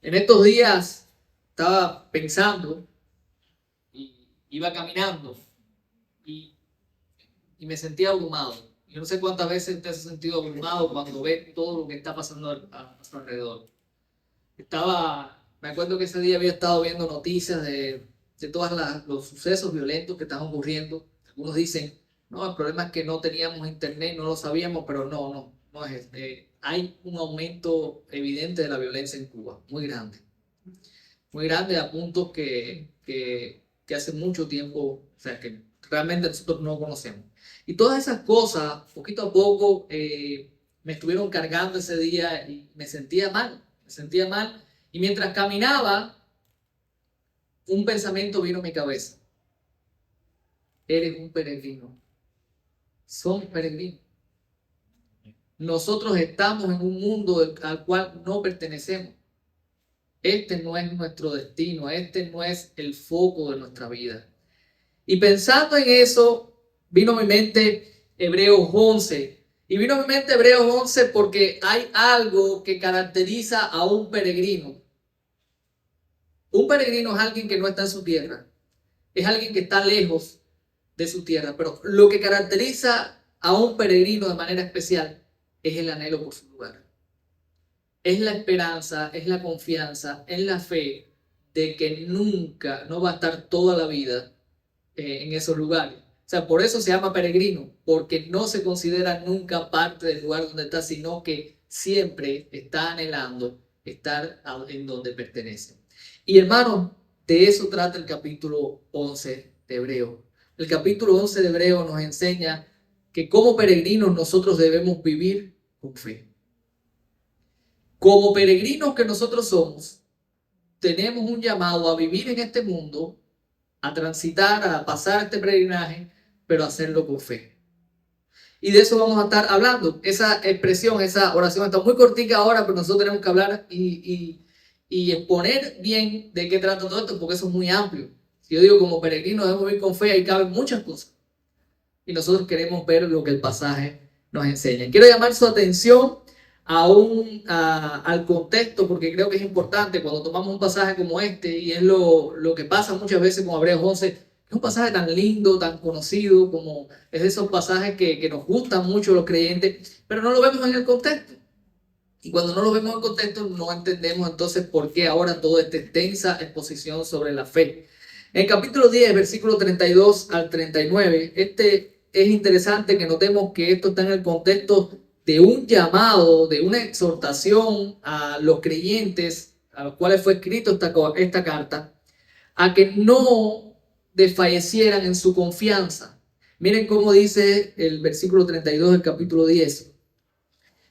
En estos días estaba pensando y iba caminando y, y me sentía abrumado. Yo no sé cuántas veces te has sentido abrumado cuando ves todo lo que está pasando a su alrededor. Me acuerdo que ese día había estado viendo noticias de todos los sucesos violentos que están ocurriendo. Algunos dicen, no, el problema es que no teníamos internet, no lo sabíamos, pero no es este. Hay un aumento evidente de la violencia en Cuba, muy grande a puntos que hace mucho tiempo, o sea, que realmente nosotros no conocemos. Y todas esas cosas, poquito a poco, me estuvieron cargando ese día y me sentía mal. Y mientras caminaba, un pensamiento vino a mi cabeza. Eres un peregrino. Somos peregrinos. Nosotros estamos en un mundo al cual no pertenecemos. Este no es nuestro destino, este no es el foco de nuestra vida. Y pensando en eso, vino a mi mente Hebreos 11. Y vino a mi mente Hebreos 11 porque hay algo que caracteriza a un peregrino. Un peregrino es alguien que no está en su tierra. Es alguien que está lejos de su tierra. Pero lo que caracteriza a un peregrino de manera especial es el anhelo por su lugar. Es la esperanza, es la confianza, es la fe de que nunca, no va a estar toda la vida en esos lugares. O sea, por eso se llama peregrino, porque no se considera nunca parte del lugar donde está, sino que siempre está anhelando estar en donde pertenece. Y hermanos, de eso trata el capítulo 11 de Hebreo. El capítulo 11 de Hebreo nos enseña que como peregrinos nosotros debemos vivir con fe. Como peregrinos que nosotros somos, tenemos un llamado a vivir en este mundo, a transitar, a pasar este peregrinaje, pero hacerlo con fe. Y de eso vamos a estar hablando. Esa expresión, esa oración está muy cortica ahora, pero nosotros tenemos que hablar y exponer bien de qué trata todo esto, porque eso es muy amplio. Si yo digo como peregrino debemos vivir con fe, ahí caben muchas cosas. Y nosotros queremos ver lo que el pasaje nos enseña. Quiero llamar su atención al contexto, porque creo que es importante cuando tomamos un pasaje como este, y es lo que pasa muchas veces con Hebreos 11, es un pasaje tan lindo, tan conocido, como es de esos pasajes que nos gustan mucho los creyentes, pero no lo vemos en el contexto. Y cuando no lo vemos en contexto, no entendemos entonces por qué ahora toda esta extensa exposición sobre la fe. En el capítulo 10, versículo 32 al 39, es interesante que notemos que esto está en el contexto de un llamado, de una exhortación a los creyentes, a los cuales fue escrito esta carta, a que no desfallecieran en su confianza. Miren cómo dice el versículo 32 del capítulo 10.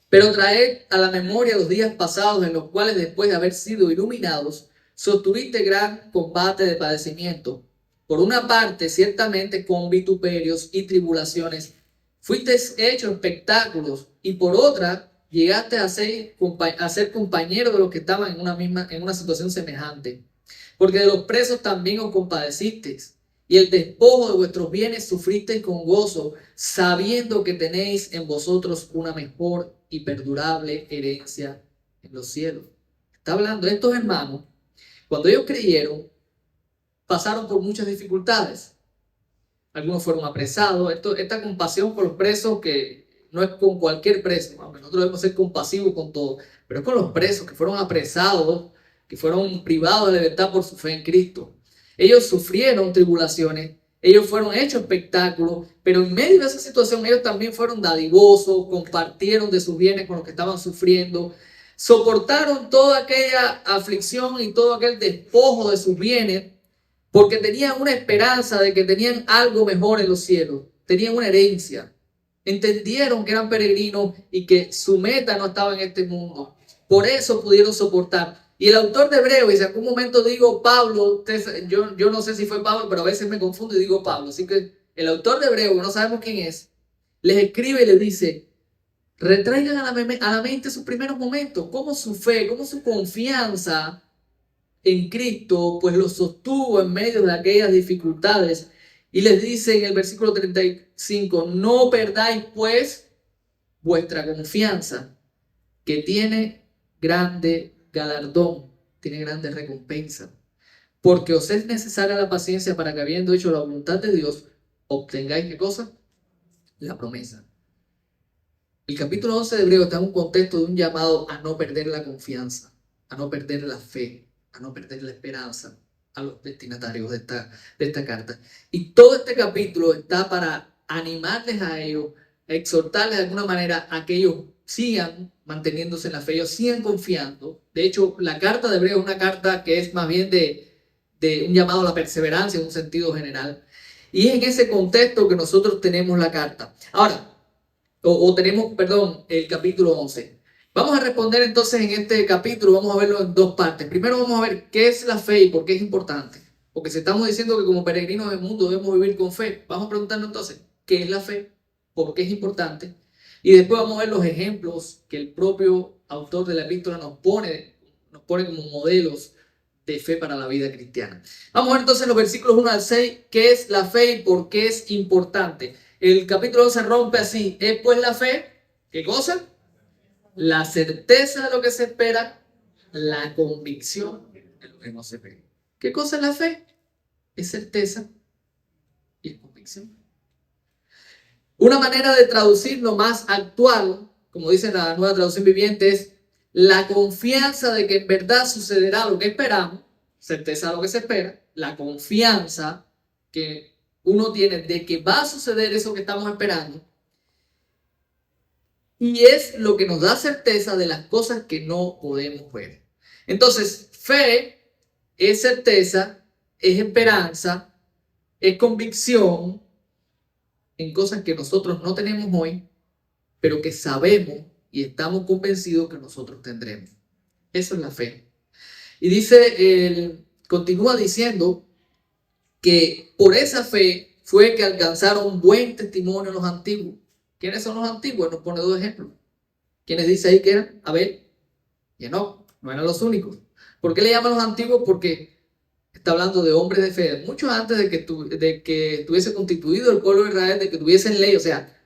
Pero traed a la memoria los días pasados en los cuales, después de haber sido iluminados, sostuviste gran combate de padecimiento. Por una parte, ciertamente con vituperios y tribulaciones, fuiste hecho espectáculos, y por otra, llegaste a ser compañero de los que estaban en una situación semejante. Porque de los presos también os compadecisteis, y el despojo de vuestros bienes sufristeis con gozo, sabiendo que tenéis en vosotros una mejor y perdurable herencia en los cielos. Está hablando de estos hermanos, cuando ellos creyeron, pasaron por muchas dificultades. Algunos fueron apresados. Esta compasión por los presos, que no es con cualquier preso, nosotros debemos ser compasivos con todo, pero es con los presos que fueron apresados, que fueron privados de libertad por su fe en Cristo. Ellos sufrieron tribulaciones, ellos fueron hechos espectáculos, pero en medio de esa situación ellos también fueron dadivosos, compartieron de sus bienes con los que estaban sufriendo, soportaron toda aquella aflicción y todo aquel despojo de sus bienes, porque tenían una esperanza de que tenían algo mejor en los cielos, tenían una herencia. Entendieron que eran peregrinos y que su meta no estaba en este mundo. Por eso pudieron soportar. Y el autor de Hebreo, y si en algún momento digo Pablo, yo no sé si fue Pablo, pero a veces me confundo y digo Pablo. Así que el autor de Hebreo, que no sabemos quién es, les escribe y les dice, retraigan a la mente sus primeros momentos, cómo su fe, cómo su confianza en Cristo, pues los sostuvo en medio de aquellas dificultades. Y les dice en el versículo 35, no perdáis pues vuestra confianza, que tiene grande galardón. tiene grandes recompensas. Porque os es necesaria la paciencia para que, habiendo hecho la voluntad de Dios, obtengáis, ¿qué cosa? La promesa. El capítulo 11 de Hebreos está en un contexto de un llamado a no perder la confianza, a no perder la fe, a no perder la esperanza a los destinatarios de esta carta. Y todo este capítulo está para animarles a ellos, a exhortarles de alguna manera a que ellos sigan manteniéndose en la fe, ellos sigan confiando. De hecho, la carta de Hebreos es una carta que es más bien de un llamado a la perseverancia en un sentido general. Y es en ese contexto que nosotros tenemos la carta. Ahora, tenemos, perdón, el capítulo 11. Vamos a responder entonces en este capítulo, vamos a verlo en dos partes. Primero vamos a ver qué es la fe y por qué es importante. Porque si estamos diciendo que como peregrinos del mundo debemos vivir con fe, vamos a preguntarnos entonces, ¿qué es la fe? ¿Por qué es importante? Y después vamos a ver los ejemplos que el propio autor de la epístola nos pone como modelos de fe para la vida cristiana. Vamos a ver entonces los versículos 1 al 6, qué es la fe y por qué es importante. El capítulo 11 rompe así: es pues la fe, ¿qué cosa? La certeza de lo que se espera, la convicción de lo que no se ve. ¿Qué cosa es la fe? Es certeza y es convicción. Una manera de traducirlo más actual, como dice la Nueva Traducción Viviente, es la confianza de que en verdad sucederá lo que esperamos, certeza de lo que se espera, la confianza que uno tiene de que va a suceder eso que estamos esperando, y es lo que nos da certeza de las cosas que no podemos ver. Entonces, fe es certeza, es esperanza, es convicción en cosas que nosotros no tenemos hoy, pero que sabemos y estamos convencidos que nosotros tendremos. Eso es la fe. Y continúa diciendo que por esa fe fue que alcanzaron buen testimonio los antiguos. ¿Quiénes son los antiguos? Nos pone dos ejemplos. ¿Quiénes dice ahí que eran? Abel y Enoc. No eran los únicos. ¿Por qué le llaman los antiguos? Porque está hablando de hombres de fe, mucho antes de que estuviese constituido el pueblo de Israel, de que tuviesen ley, o sea,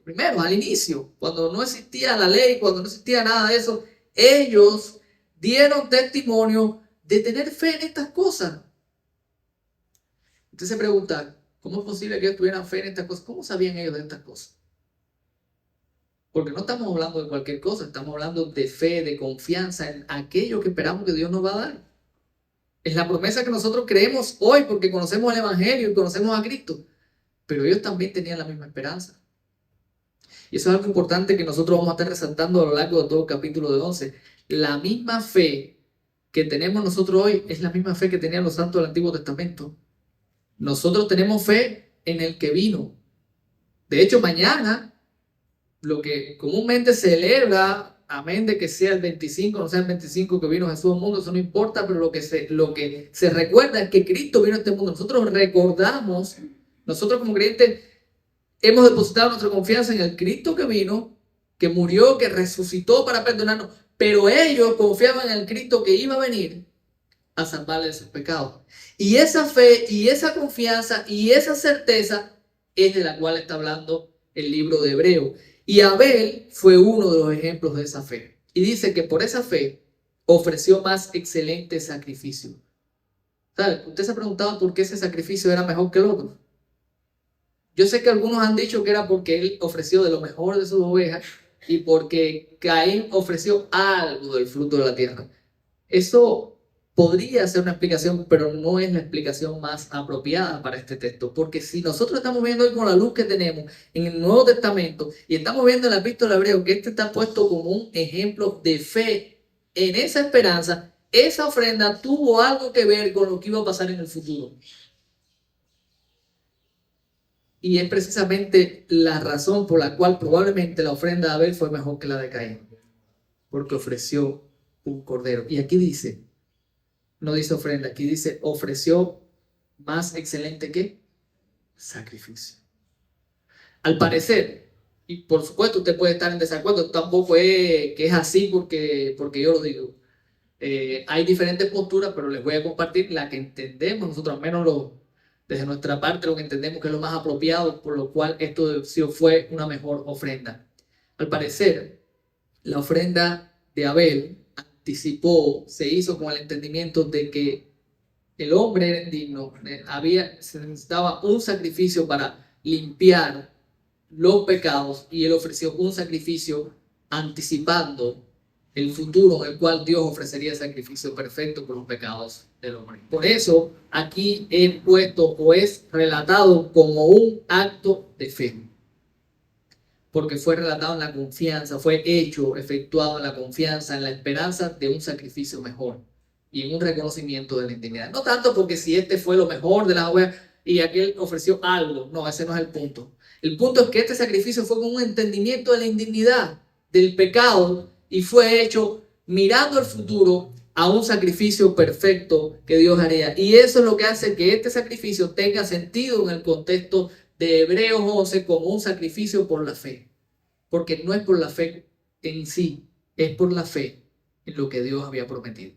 primero, al inicio, cuando no existía la ley, cuando no existía nada de eso, ellos dieron testimonio de tener fe en estas cosas. Usted se pregunta, ¿cómo es posible que ellos tuvieran fe en estas cosas? ¿Cómo sabían ellos de estas cosas? Porque no estamos hablando de cualquier cosa, estamos hablando de fe, de confianza en aquello que esperamos que Dios nos va a dar. Es la promesa que nosotros creemos hoy porque conocemos el Evangelio y conocemos a Cristo. Pero ellos también tenían la misma esperanza. Y eso es algo importante que nosotros vamos a estar resaltando a lo largo de todo el capítulo de 11. La misma fe que tenemos nosotros hoy es la misma fe que tenían los santos del Antiguo Testamento. Nosotros tenemos fe en el que vino. De hecho, mañana, lo que comúnmente se celebra, amén de que sea el 25, no sea el 25 que vino Jesús al mundo, eso no importa, pero lo que se recuerda es que Cristo vino a este mundo. Nosotros recordamos, nosotros como creyentes hemos depositado nuestra confianza en el Cristo que vino, que murió, que resucitó para perdonarnos, pero ellos confiaban en el Cristo que iba a venir a salvarles de sus pecados. Y esa fe y esa confianza y esa certeza es de la cual está hablando el libro de Hebreos. Y Abel fue uno de los ejemplos de esa fe. Y dice que por esa fe ofreció más excelente sacrificio. ¿Sabe? Usted se ha preguntado por qué ese sacrificio era mejor que el otro. Yo sé que algunos han dicho que era porque él ofreció de lo mejor de sus ovejas y porque Caín ofreció algo del fruto de la tierra. Eso podría ser una explicación, pero no es la explicación más apropiada para este texto. Porque si nosotros estamos viendo hoy con la luz que tenemos en el Nuevo Testamento y estamos viendo en la epístola de Hebreos que este está puesto como un ejemplo de fe en esa esperanza, esa ofrenda tuvo algo que ver con lo que iba a pasar en el futuro. Y es precisamente la razón por la cual probablemente la ofrenda de Abel fue mejor que la de Caín. Porque ofreció un cordero. Y aquí dice, no dice ofrenda, aquí dice ofreció más excelente que sacrificio. Al parecer, y por supuesto usted puede estar en desacuerdo, tampoco es que es así porque yo lo digo. Hay diferentes posturas, pero les voy a compartir la que entendemos nosotros, al menos desde nuestra parte, lo que entendemos que es lo más apropiado, por lo cual esto fue una mejor ofrenda. Al parecer, la ofrenda de Abel anticipó, se hizo con el entendimiento de que el hombre era indigno, se necesitaba un sacrificio para limpiar los pecados, y él ofreció un sacrificio anticipando el futuro en el cual Dios ofrecería el sacrificio perfecto por los pecados del hombre. Por eso aquí es puesto o es relatado como un acto de fe, porque fue relatado en la confianza, fue hecho, efectuado en la confianza, en la esperanza de un sacrificio mejor y en un reconocimiento de la indignidad. No tanto porque si este fue lo mejor de las ovejas y aquel ofreció algo, no, ese no es el punto. El punto es que este sacrificio fue con un entendimiento de la indignidad, del pecado, y fue hecho mirando al futuro a un sacrificio perfecto que Dios haría. Y eso es lo que hace que este sacrificio tenga sentido en el contexto de Hebreos 11 como un sacrificio por la fe. Porque no es por la fe en sí, es por la fe en lo que Dios había prometido.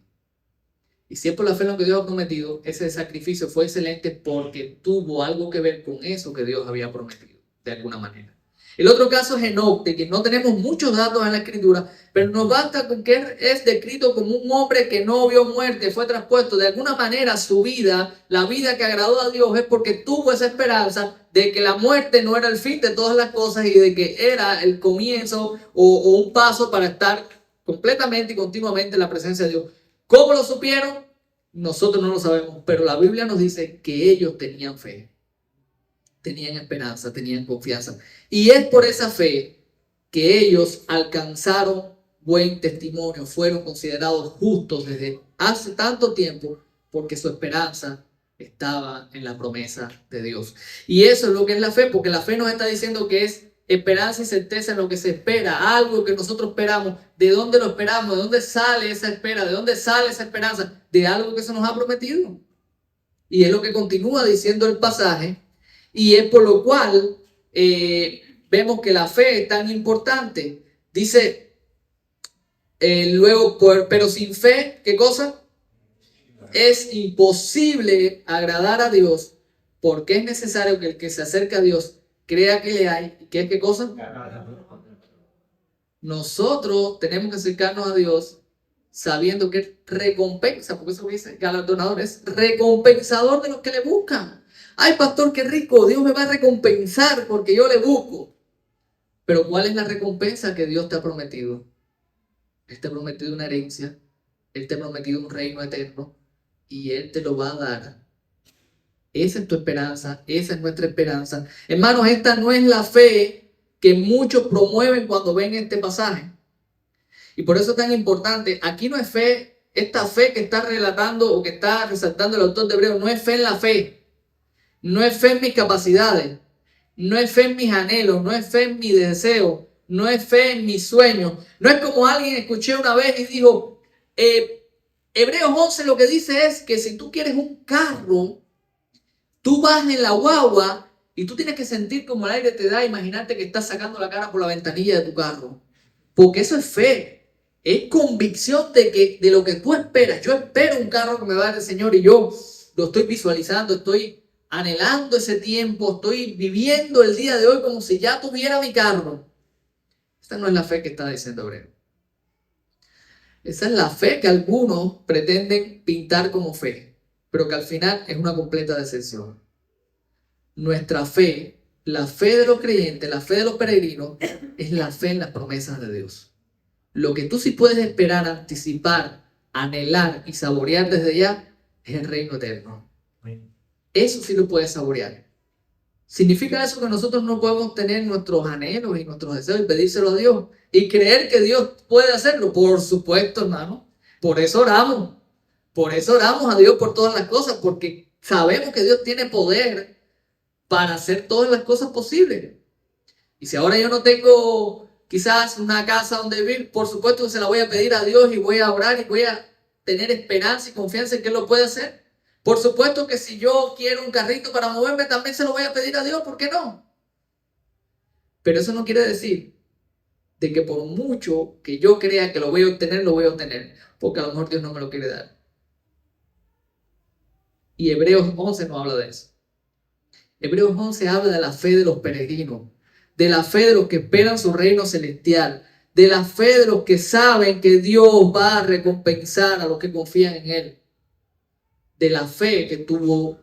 Y si es por la fe en lo que Dios ha prometido, ese sacrificio fue excelente porque tuvo algo que ver con eso que Dios había prometido, de alguna manera. El otro caso es Enoc, de que no tenemos muchos datos en la Escritura, pero nos basta con que es descrito como un hombre que no vio muerte, fue traspuesto. De alguna manera su vida, la vida que agradó a Dios, es porque tuvo esa esperanza de que la muerte no era el fin de todas las cosas y de que era el comienzo o un paso para estar completamente y continuamente en la presencia de Dios. ¿Cómo lo supieron? Nosotros no lo sabemos, pero la Biblia nos dice que ellos tenían fe, tenían esperanza, tenían confianza. Y es por esa fe que ellos alcanzaron buen testimonio, fueron considerados justos desde hace tanto tiempo, porque su esperanza estaba en la promesa de Dios. Y eso es lo que es la fe, porque la fe nos está diciendo que es esperanza y certeza en lo que se espera, algo que nosotros esperamos. ¿De dónde lo esperamos? ¿De dónde sale esa espera? ¿De dónde sale esa esperanza? De algo que se nos ha prometido. Y es lo que continúa diciendo el pasaje, y es por lo cual vemos que la fe es tan importante. Dice luego, pero sin fe, ¿qué cosa? Es imposible agradar a Dios, porque es necesario que el que se acerca a Dios crea que le hay. ¿Qué cosa? Nosotros tenemos que acercarnos a Dios sabiendo que recompensa, porque eso dice galardonador, es recompensador de los que le buscan. Ay, pastor, qué rico, Dios me va a recompensar porque yo le busco. Pero ¿cuál es la recompensa que Dios te ha prometido? Él te ha prometido una herencia, Él te ha prometido un reino eterno y Él te lo va a dar. Esa es tu esperanza, esa es nuestra esperanza. Hermanos, esta no es la fe que muchos promueven cuando ven este pasaje. Y por eso es tan importante. Aquí no es fe, esta fe que está relatando o que está resaltando el autor de Hebreos, no es fe en la fe. No es fe en mis capacidades. No es fe en mis anhelos. No es fe en mis deseos. No es fe en mis sueños. No es como alguien escuché una vez y dijo, Hebreos 11 lo que dice es que si tú quieres un carro, tú vas en la guagua y tú tienes que sentir como el aire te da, imaginarte que estás sacando la cara por la ventanilla de tu carro. Porque eso es fe. Es convicción de lo que tú esperas. Yo espero un carro que me va a dar el Señor y yo lo estoy visualizando, estoy anhelando ese tiempo, estoy viviendo el día de hoy como si ya tuviera mi carro. Esta no es la fe que está diciendo Hebreo. Esa es la fe que algunos pretenden pintar como fe, pero que al final es una completa decepción. Nuestra fe, la fe de los creyentes, la fe de los peregrinos, es la fe en las promesas de Dios. Lo que tú sí puedes esperar, anticipar, anhelar y saborear desde ya es el reino eterno. Eso sí lo puedes saborear. ¿Significa eso que nosotros no podemos tener nuestros anhelos y nuestros deseos y pedírselo a Dios y creer que Dios puede hacerlo? Por supuesto, hermano. Por eso oramos. Por eso oramos a Dios por todas las cosas, porque sabemos que Dios tiene poder para hacer todas las cosas posibles. Y si ahora yo no tengo quizás una casa donde vivir, por supuesto que se la voy a pedir a Dios y voy a orar y voy a tener esperanza y confianza en que Él lo puede hacer. Por supuesto que si yo quiero un carrito para moverme, también se lo voy a pedir a Dios, ¿por qué no? Pero eso no quiere decir de que por mucho que yo crea que lo voy a obtener, lo voy a obtener, porque a lo mejor Dios no me lo quiere dar. Y Hebreos 11 no habla de eso. Hebreos 11 habla de la fe de los peregrinos, de la fe de los que esperan su reino celestial, de la fe de los que saben que Dios va a recompensar a los que confían en Él, de la fe que tuvo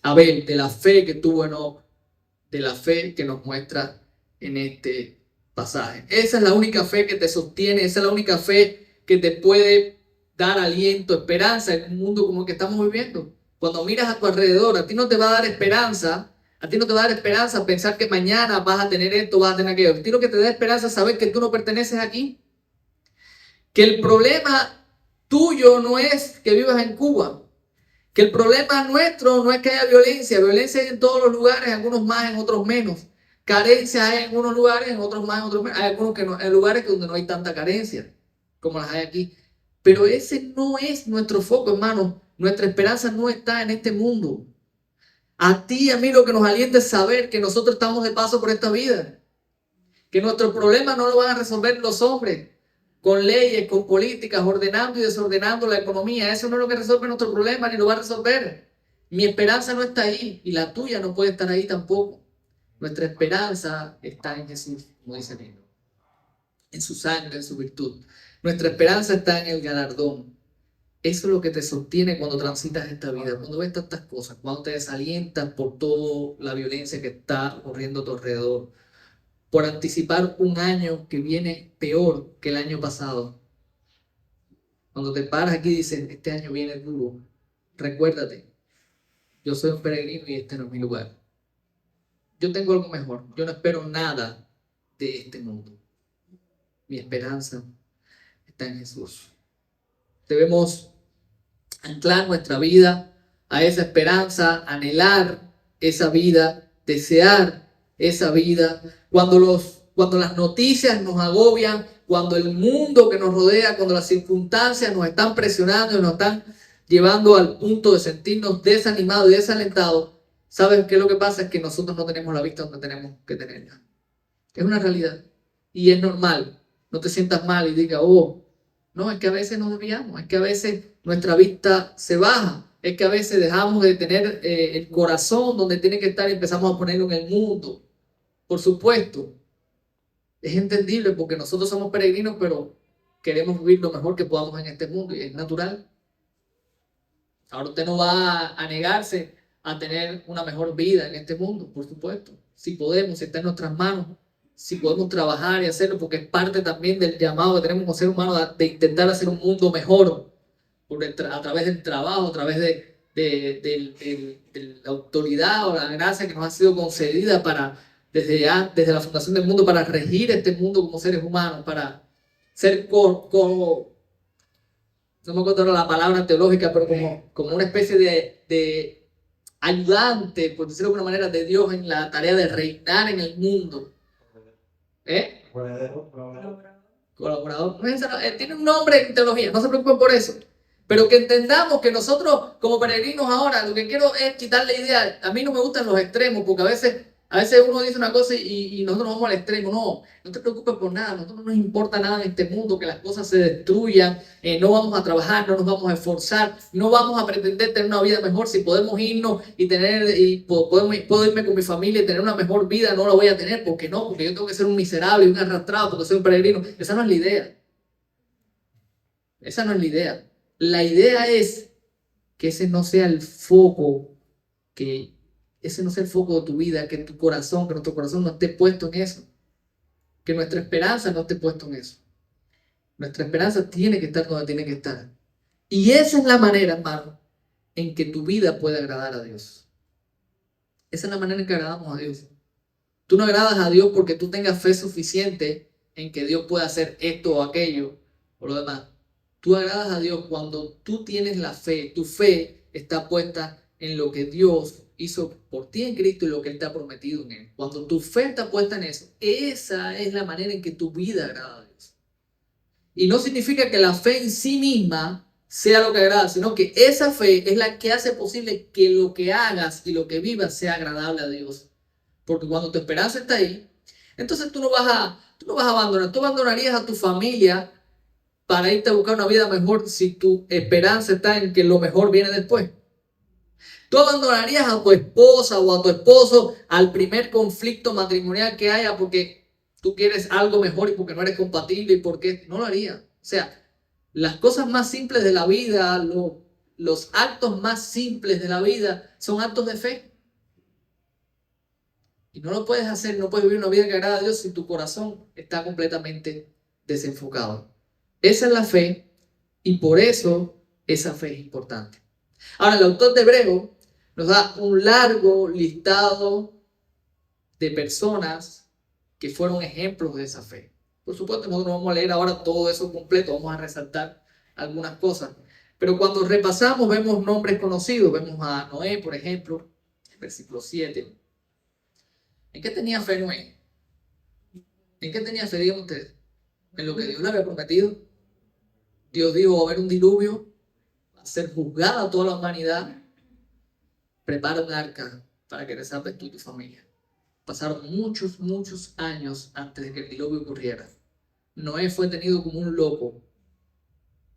Abel, de la fe que tuvo Enoc, de la fe que nos muestra en este pasaje. Esa es la única fe que te sostiene, esa es la única fe que te puede dar aliento, esperanza en un mundo como el que estamos viviendo. Cuando miras a tu alrededor, a ti no te va a dar esperanza, pensar que mañana vas a tener esto, vas a tener aquello. A ti lo que te da esperanza es saber que tú no perteneces aquí, que el problema tuyo no es que vivas en Cuba, que el problema nuestro no es que haya violencia hay en todos los lugares, algunos más, en otros menos. Carencia hay en unos lugares, en otros más, en otros menos. Hay algunos que no, hay lugares donde no hay tanta carencia como las hay aquí. Pero ese no es nuestro foco, hermano. Nuestra esperanza no está en este mundo. A ti y a mí lo que nos alienta es saber que nosotros estamos de paso por esta vida. Que nuestro problema no lo van a resolver los hombres con leyes, con políticas, ordenando y desordenando la economía. Eso no es lo que resuelve nuestro problema, ni lo va a resolver. Mi esperanza no está ahí y la tuya no puede estar ahí tampoco. Nuestra esperanza está en Jesús, como dice el libro, en su sangre, en su virtud. Nuestra esperanza está en el galardón. Eso es lo que te sostiene cuando transitas esta vida, cuando ves tantas cosas, cuando te desalientas por toda la violencia que está ocurriendo a tu alrededor, por anticipar un año que viene peor que el año pasado. Cuando te paras aquí y dices, este año viene duro, recuérdate, yo soy un peregrino y este no es mi lugar. Yo tengo algo mejor, yo no espero nada de este mundo. Mi esperanza está en Jesús. Debemos anclar nuestra vida a esa esperanza, anhelar esa vida, desear esa vida. Cuando las noticias nos agobian, cuando el mundo que nos rodea, cuando las circunstancias nos están presionando y nos están llevando al punto de sentirnos desanimados y desalentados, ¿sabes qué es lo que pasa? Es que nosotros no tenemos la vista donde tenemos que tenerla. Es una realidad y es normal. No te sientas mal y digas, no, es que a veces nos desviamos, es que a veces nuestra vista se baja, es que a veces dejamos de tener el corazón donde tiene que estar y empezamos a ponerlo en el mundo. Por supuesto, es entendible porque nosotros somos peregrinos, pero queremos vivir lo mejor que podamos en este mundo y es natural. Ahora usted no va a negarse a tener una mejor vida en este mundo, por supuesto. Si podemos, si está en nuestras manos, si podemos trabajar y hacerlo, porque es parte también del llamado que tenemos como ser humano de intentar hacer un mundo mejor a través del trabajo, a través de la autoridad o la gracia que nos ha sido concedida desde la fundación del mundo para regir este mundo como seres humanos, para ser no me acuerdo la palabra teológica, pero como una especie de ayudante, por decirlo de alguna manera, de Dios en la tarea de reinar en el mundo. Colaborador. Tiene un nombre en teología, no se preocupen por eso. Pero que entendamos que nosotros como peregrinos ahora, lo que quiero es quitar la idea. A mí no me gustan los extremos, porque a veces uno dice una cosa y nosotros nos vamos al extremo. No te preocupes por nada, a nosotros no nos importa nada en este mundo, que las cosas se destruyan, no vamos a trabajar, no nos vamos a esforzar, no vamos a pretender tener una vida mejor. Si podemos irnos puedo irme con mi familia y tener una mejor vida, no la voy a tener. ¿Por qué no? Porque yo tengo que ser un miserable y un arrastrado porque soy un peregrino. Esa no es la idea. Esa no es la idea. La idea es que ese no sea el foco, que ese no sea el foco de tu vida, que nuestro corazón no esté puesto en eso, que nuestra esperanza no esté puesto en eso. Nuestra esperanza tiene que estar donde tiene que estar. Y esa es la manera, hermano, en que tu vida puede agradar a Dios. Esa es la manera en que agradamos a Dios. Tú no agradas a Dios porque tú tengas fe suficiente en que Dios pueda hacer esto o aquello o lo demás. Tú agradas a Dios cuando tú tienes la fe. Tu fe está puesta en lo que Dios hizo por ti en Cristo y lo que Él te ha prometido en Él. Cuando tu fe está puesta en eso, esa es la manera en que tu vida agrada a Dios. Y no significa que la fe en sí misma sea lo que agrada, sino que esa fe es la que hace posible que lo que hagas y lo que vivas sea agradable a Dios. Porque cuando tu esperanza está ahí, entonces tú no vas a abandonar. Tú abandonarías a tu familia para irte a buscar una vida mejor si tu esperanza está en que lo mejor viene después. Tú abandonarías a tu esposa o a tu esposo al primer conflicto matrimonial que haya porque tú quieres algo mejor y porque no eres compatible y porque no lo haría. O sea, las cosas más simples de la vida, los actos más simples de la vida son actos de fe. Y no lo puedes hacer, no puedes vivir una vida que agrada a Dios si tu corazón está completamente desenfocado. Esa es la fe y por eso esa fe es importante. Ahora, el autor de Hebreo nos da un largo listado de personas que fueron ejemplos de esa fe. Por supuesto, nosotros no vamos a leer ahora todo eso completo, vamos a resaltar algunas cosas. Pero cuando repasamos, vemos nombres conocidos. Vemos a Noé, por ejemplo, versículo 7. ¿En qué tenía fe Noé? ¿En qué tenía fe, díganme ustedes? En lo que Dios le había prometido. Dios dijo, va a haber un diluvio, va a ser juzgada toda la humanidad. Prepara un arca para que te salves tú y tu familia. Pasaron muchos años antes de que el diluvio ocurriera. Noé fue tenido como un loco,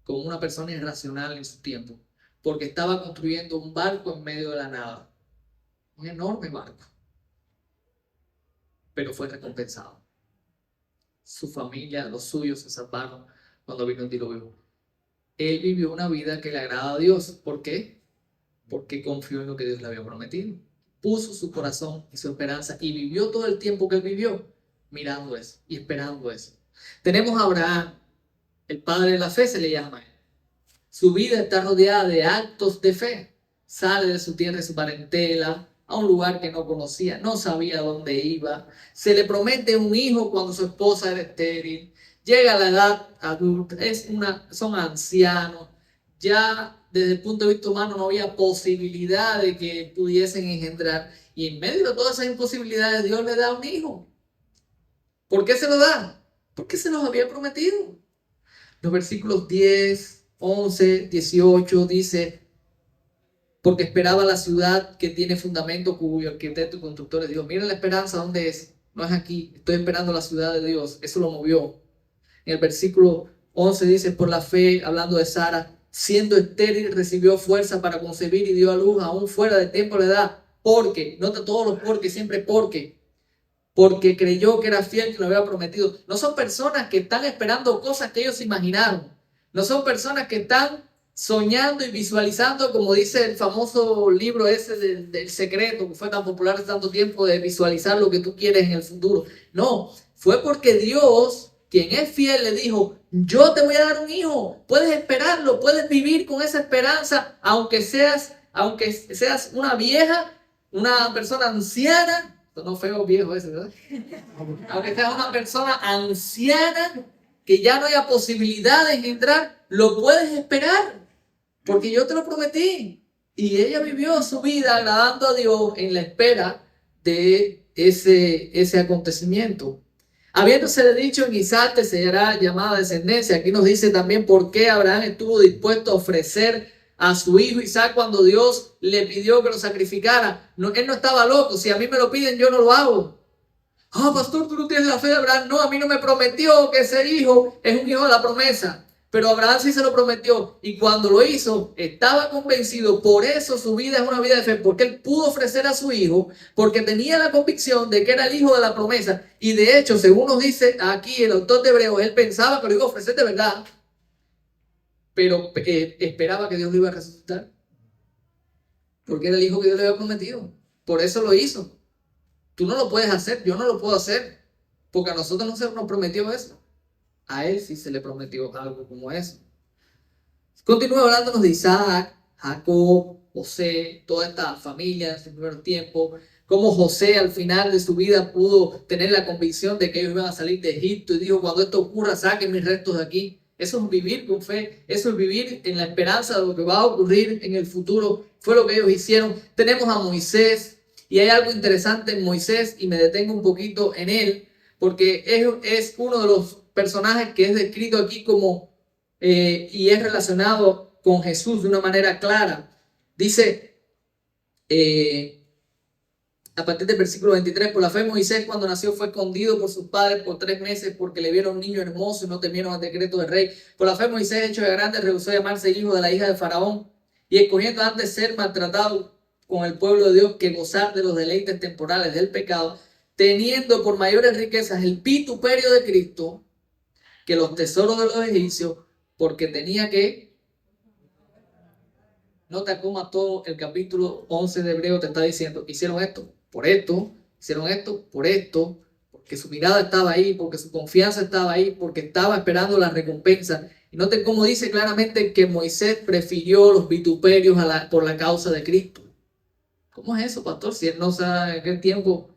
como una persona irracional en su tiempo, porque estaba construyendo un barco en medio de la nada. Un enorme barco. Pero fue recompensado. Su familia, los suyos se salvaron cuando vino el diluvio. Él vivió una vida que le agrada a Dios. ¿Por qué? Porque confió en lo que Dios le había prometido. Puso su corazón y su esperanza y vivió todo el tiempo que él vivió mirando eso y esperando eso. Tenemos a Abraham, el padre de la fe se le llama a él. Su vida está rodeada de actos de fe. Sale de su tierra y su parentela a un lugar que no conocía, no sabía dónde iba. Se le promete un hijo cuando su esposa era estéril. Llega a la edad adulta, son ancianos. Ya desde el punto de vista humano no había posibilidad de que pudiesen engendrar. Y en medio de todas esas imposibilidades, Dios le da un hijo. ¿Por qué se lo da? Porque se los había prometido. Los versículos 10, 11, 18 dice, porque esperaba la ciudad que tiene fundamento, cuyo arquitecto y constructor es Dios. Miren la esperanza, ¿dónde es? No es aquí, estoy esperando la ciudad de Dios. Eso lo movió. En el versículo 11 dice, por la fe, hablando de Sara, siendo estéril, recibió fuerza para concebir y dio a luz aún fuera de tiempo de edad. Porque, nota todos los porque, siempre porque creyó que era fiel, que lo había prometido. No son personas que están esperando cosas que ellos imaginaron. No son personas que están soñando y visualizando, como dice el famoso libro ese del secreto, que fue tan popular hace tanto tiempo, de visualizar lo que tú quieres en el futuro. No, fue porque Dios, quien es fiel, le dijo, yo te voy a dar un hijo, puedes esperarlo, puedes vivir con esa esperanza, aunque seas una vieja, una persona anciana. No feo viejo ese, ¿verdad? Aunque seas una persona anciana, que ya no haya posibilidad de engendrar, lo puedes esperar, porque yo te lo prometí. Y ella vivió su vida agradando a Dios en la espera de ese acontecimiento. Habiéndosele dicho, en Isaac te será llamada descendencia. Aquí nos dice también por qué Abraham estuvo dispuesto a ofrecer a su hijo Isaac cuando Dios le pidió que lo sacrificara. No, él no estaba loco. Si a mí me lo piden, yo no lo hago. Pastor, tú no tienes la fe de Abraham. No, a mí no me prometió que ese hijo es un hijo de la promesa. Pero Abraham sí se lo prometió. Y cuando lo hizo, estaba convencido. Por eso su vida es una vida de fe. Porque él pudo ofrecer a su hijo. Porque tenía la convicción de que era el hijo de la promesa. Y de hecho, según nos dice aquí el autor de Hebreos, él pensaba que lo iba a ofrecer de verdad. Pero esperaba que Dios lo iba a resucitar. Porque era el hijo que Dios le había prometido. Por eso lo hizo. Tú no lo puedes hacer, yo no lo puedo hacer. Porque a nosotros no se nos prometió eso. A él sí se le prometió algo como eso. Continúa hablándonos de Isaac, Jacob, José, toda esta familia en su primer tiempo. Cómo José al final de su vida pudo tener la convicción de que ellos iban a salir de Egipto. Y dijo, cuando esto ocurra, saquen mis restos de aquí. Eso es vivir con fe, eso es vivir en la esperanza de lo que va a ocurrir en el futuro. Fue lo que ellos hicieron. Tenemos a Moisés y hay algo interesante en Moisés y me detengo un poquito en él porque es uno de los personajes que es descrito aquí como y es relacionado con Jesús de una manera clara. Dice a partir del versículo 23, por la fe Moisés cuando nació fue escondido por sus padres por 3 meses porque le vieron un niño hermoso y no temieron al decreto del rey. Por la fe Moisés, hecho de grande, rehusó llamarse hijo de la hija de Faraón y escogiendo antes ser maltratado con el pueblo de Dios que gozar de los deleites temporales del pecado, teniendo por mayores riquezas el vituperio de Cristo que los tesoros de los egipcios, porque tenía que... Nota cómo todo el capítulo 11 de Hebreo te está diciendo, hicieron esto, hicieron esto, por esto, porque su mirada estaba ahí, porque su confianza estaba ahí, porque estaba esperando la recompensa. Y noten cómo dice claramente que Moisés prefirió los vituperios por la causa de Cristo. ¿Cómo es eso, pastor? Si él no sabe en aquel tiempo,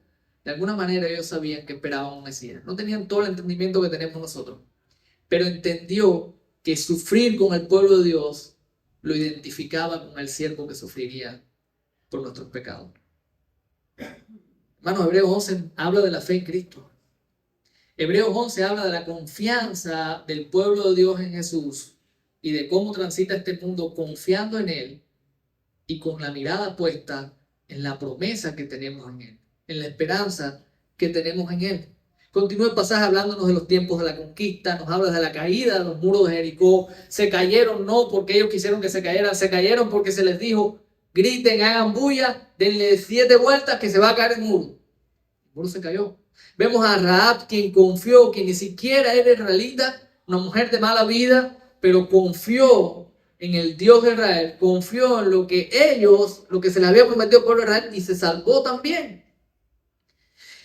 de alguna manera ellos sabían que esperaban un Mesías. No tenían todo el entendimiento que tenemos nosotros, pero entendió que sufrir con el pueblo de Dios lo identificaba con el siervo que sufriría por nuestros pecados. Hermanos, Hebreos 11 habla de la fe en Cristo. Hebreos 11 habla de la confianza del pueblo de Dios en Jesús y de cómo transita este mundo confiando en Él y con la mirada puesta en la promesa que tenemos en Él, en la esperanza que tenemos en Él. Continúa el pasaje hablándonos de los tiempos de la conquista, nos habla de la caída de los muros de Jericó. Se cayeron no porque ellos quisieron que se cayeron porque se les dijo, griten, hagan bulla, denle 7 vueltas que se va a caer el muro. El muro se cayó. Vemos a Rahab, quien confió, que ni siquiera era israelita, una mujer de mala vida, pero confió en el Dios de Israel, confió en lo que se les había prometido al pueblo de Israel y se salvó también.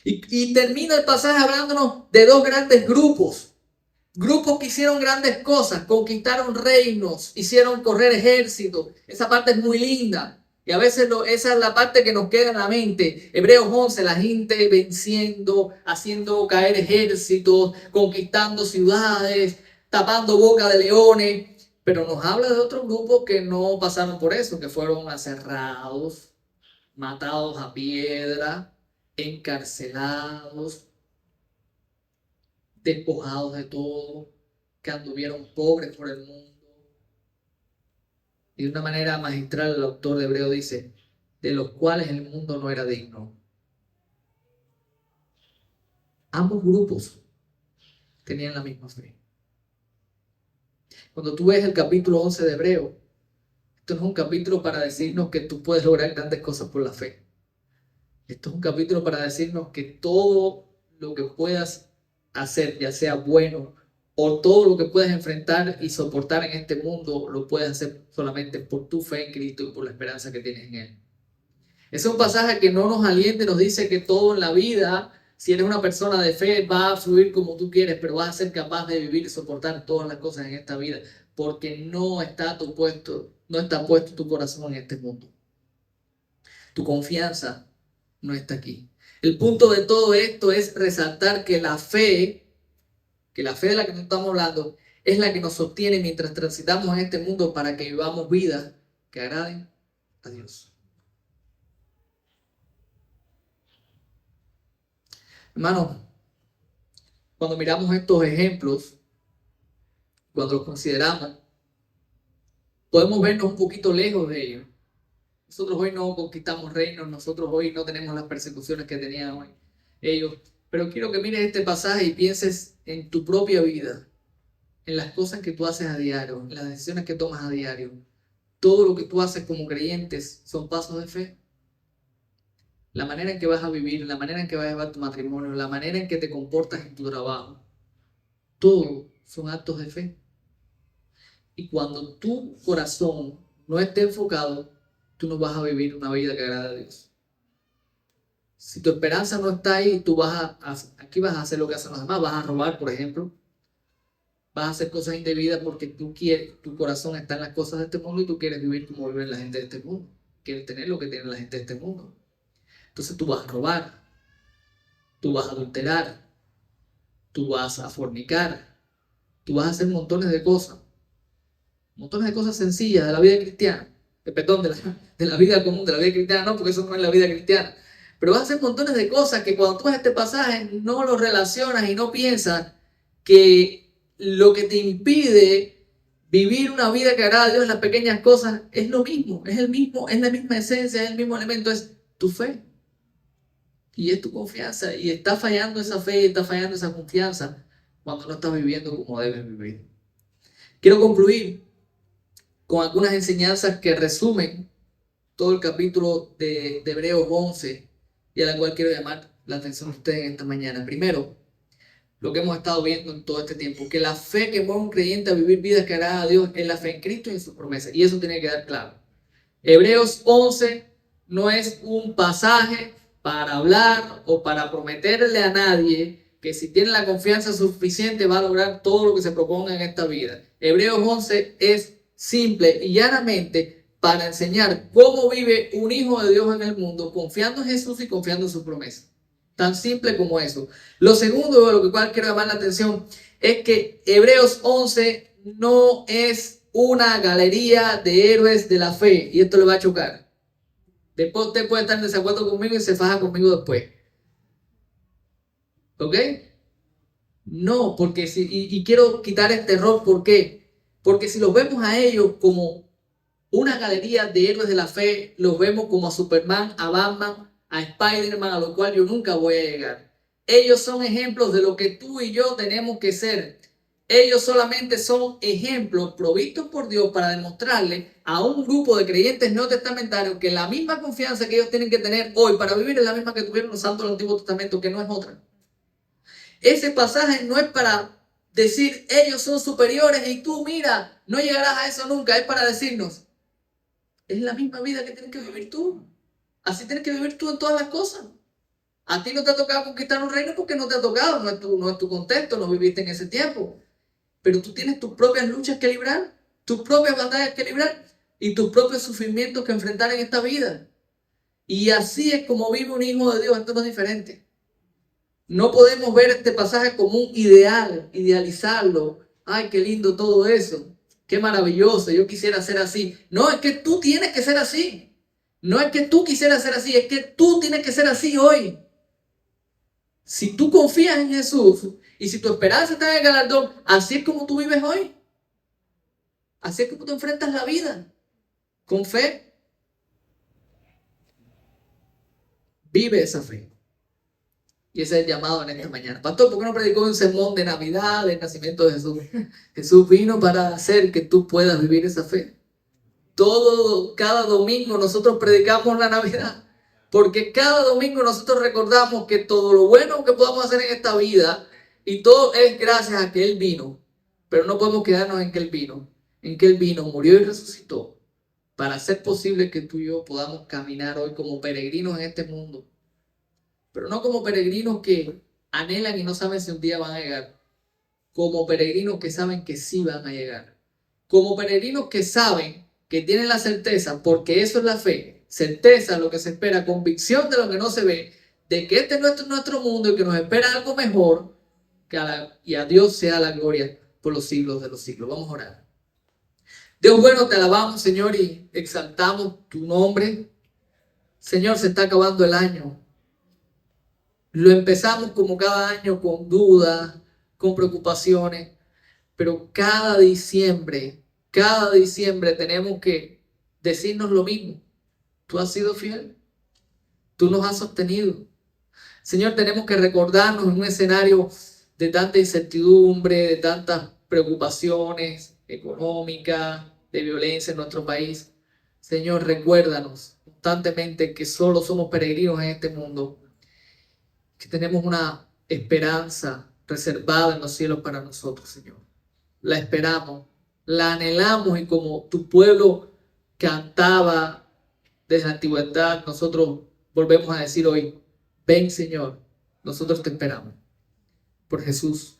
Y termina el pasaje hablándonos de 2 grandes grupos que hicieron grandes cosas, conquistaron reinos, hicieron correr ejércitos. Esa parte es muy linda y a veces esa es la parte que nos queda en la mente. Hebreos 11, la gente venciendo, haciendo caer ejércitos, conquistando ciudades, tapando boca de leones, pero nos habla de otros grupos que no pasaron por eso, que fueron aserrados, matados a piedra, encarcelados, despojados de todo, que anduvieron pobres por el mundo. Y de una manera magistral el autor de Hebreo dice, de los cuales el mundo no era digno. Ambos grupos tenían la misma fe. Cuando tú ves el capítulo 11 de Hebreo, esto no es un capítulo para decirnos que tú puedes lograr grandes cosas por la fe. Esto es un capítulo para decirnos que todo lo que puedas hacer, ya sea bueno o todo lo que puedas enfrentar y soportar en este mundo, lo puedes hacer solamente por tu fe en Cristo y por la esperanza que tienes en Él. Es un pasaje que no nos alienta y nos dice que todo en la vida, si eres una persona de fe, va a fluir como tú quieres, pero vas a ser capaz de vivir y soportar todas las cosas en esta vida, porque no está puesto tu corazón en este mundo. Tu confianza no está aquí. El punto de todo esto es resaltar que la fe de la que nos estamos hablando es la que nos sostiene mientras transitamos en este mundo para que vivamos vidas que agraden a Dios. Hermanos, cuando miramos estos ejemplos, cuando los consideramos, podemos vernos un poquito lejos de ellos. Nosotros hoy no conquistamos reinos, nosotros hoy no tenemos las persecuciones que tenían hoy ellos. Pero quiero que mires este pasaje y pienses en tu propia vida, en las cosas que tú haces a diario, en las decisiones que tomas a diario. Todo lo que tú haces como creyentes son pasos de fe. La manera en que vas a vivir, la manera en que vas a llevar tu matrimonio, la manera en que te comportas en tu trabajo, todo son actos de fe. Y cuando tu corazón no esté enfocado, tú no vas a vivir una vida que agrada a Dios. Si tu esperanza no está ahí, aquí vas a hacer lo que hacen los demás, vas a robar, por ejemplo. Vas a hacer cosas indebidas porque tu corazón está en las cosas de este mundo y tú quieres vivir como viven la gente de este mundo. Quieres tener lo que tiene la gente de este mundo. Entonces tú vas a robar, tú vas a adulterar, tú vas a fornicar, tú vas a hacer montones de cosas sencillas de la vida cristiana. Perdón, de la vida común, de la vida cristiana, no, porque eso no es la vida cristiana. Pero vas a hacer montones de cosas que cuando tú ves este pasaje no lo relacionas y no piensas que lo que te impide vivir una vida que agrada a Dios en las pequeñas cosas es lo mismo, es la misma esencia, es el mismo elemento, es tu fe. Y es tu confianza. Y está fallando esa fe y está fallando esa confianza cuando no estás viviendo como debes vivir. Quiero concluir con algunas enseñanzas que resumen todo el capítulo de Hebreos 11 y a la cual quiero llamar la atención de ustedes en esta mañana. Primero, lo que hemos estado viendo en todo este tiempo, que la fe que mueve a un creyente a vivir vidas que agrada a Dios es la fe en Cristo y en sus promesas. Y eso tiene que quedar claro. Hebreos 11 no es un pasaje para hablar o para prometerle a nadie que si tiene la confianza suficiente va a lograr todo lo que se proponga en esta vida. Hebreos 11 es simple y llanamente para enseñar cómo vive un hijo de Dios en el mundo, confiando en Jesús y confiando en sus promesas. Tan simple como eso. Lo segundo, de lo que cual quiero llamar la atención, es que Hebreos 11 no es una galería de héroes de la fe. Y esto le va a chocar. Después usted puede estar en desacuerdo conmigo y se faja conmigo después. ¿Ok? No, porque si, y quiero quitar este error. ¿Por qué? Porque si los vemos a ellos como una galería de héroes de la fe, los vemos como a Superman, a Batman, a Spider-Man, a lo cual yo nunca voy a llegar. Ellos son ejemplos de lo que tú y yo tenemos que ser. Ellos solamente son ejemplos provistos por Dios para demostrarle a un grupo de creyentes neotestamentarios que la misma confianza que ellos tienen que tener hoy para vivir es la misma que tuvieron los santos del Antiguo Testamento, que no es otra. Ese pasaje no es para decir ellos son superiores y tú mira, no llegarás a eso nunca. Es para decirnos, es la misma vida que tienes que vivir tú. Así tienes que vivir tú en todas las cosas. A ti no te ha tocado conquistar un reino porque no te ha tocado, no es tu contexto, no viviste en ese tiempo. Pero tú tienes tus propias luchas que librar, tus propias batallas que librar y tus propios sufrimientos que enfrentar en esta vida. Y así es como vive un hijo de Dios. Esto no es diferente. No podemos ver este pasaje como un ideal, idealizarlo. Ay, qué lindo todo eso. Qué maravilloso, yo quisiera ser así. No, es que tú tienes que ser así. No es que tú quisieras ser así, es que tú tienes que ser así hoy. Si tú confías en Jesús y si tu esperanza está en el galardón, así es como tú vives hoy. Así es como tú enfrentas la vida. Con fe. Vive esa fe. Y ese es el llamado en esta mañana. Pastor, ¿por qué no predicó un sermón de Navidad, del nacimiento de Jesús? Jesús vino para hacer que tú puedas vivir esa fe. Cada domingo nosotros predicamos la Navidad. Porque cada domingo nosotros recordamos que todo lo bueno que podamos hacer en esta vida, y todo es gracias a que Él vino. Pero no podemos quedarnos en que Él vino. En que Él vino, murió y resucitó. Para hacer posible que tú y yo podamos caminar hoy como peregrinos en este mundo. Pero no como peregrinos que anhelan y no saben si un día van a llegar. Como peregrinos que saben que sí van a llegar. Como peregrinos que saben que tienen la certeza, porque eso es la fe, certeza de lo que se espera, convicción de lo que no se ve, de que este es nuestro mundo y que nos espera algo mejor, y a Dios sea la gloria por los siglos de los siglos. Vamos a orar. Dios bueno, te alabamos, Señor, y exaltamos tu nombre. Señor, se está acabando el año. Lo empezamos como cada año con dudas, con preocupaciones, pero cada diciembre tenemos que decirnos lo mismo. Tú has sido fiel, tú nos has sostenido. Señor, tenemos que recordarnos en un escenario de tanta incertidumbre, de tantas preocupaciones económicas, de violencia en nuestro país. Señor, recuérdanos constantemente que solo somos peregrinos en este mundo, que tenemos una esperanza reservada en los cielos para nosotros, Señor. La esperamos, la anhelamos y como tu pueblo cantaba desde la antigüedad, nosotros volvemos a decir hoy, ven Señor, nosotros te esperamos. Por Jesús.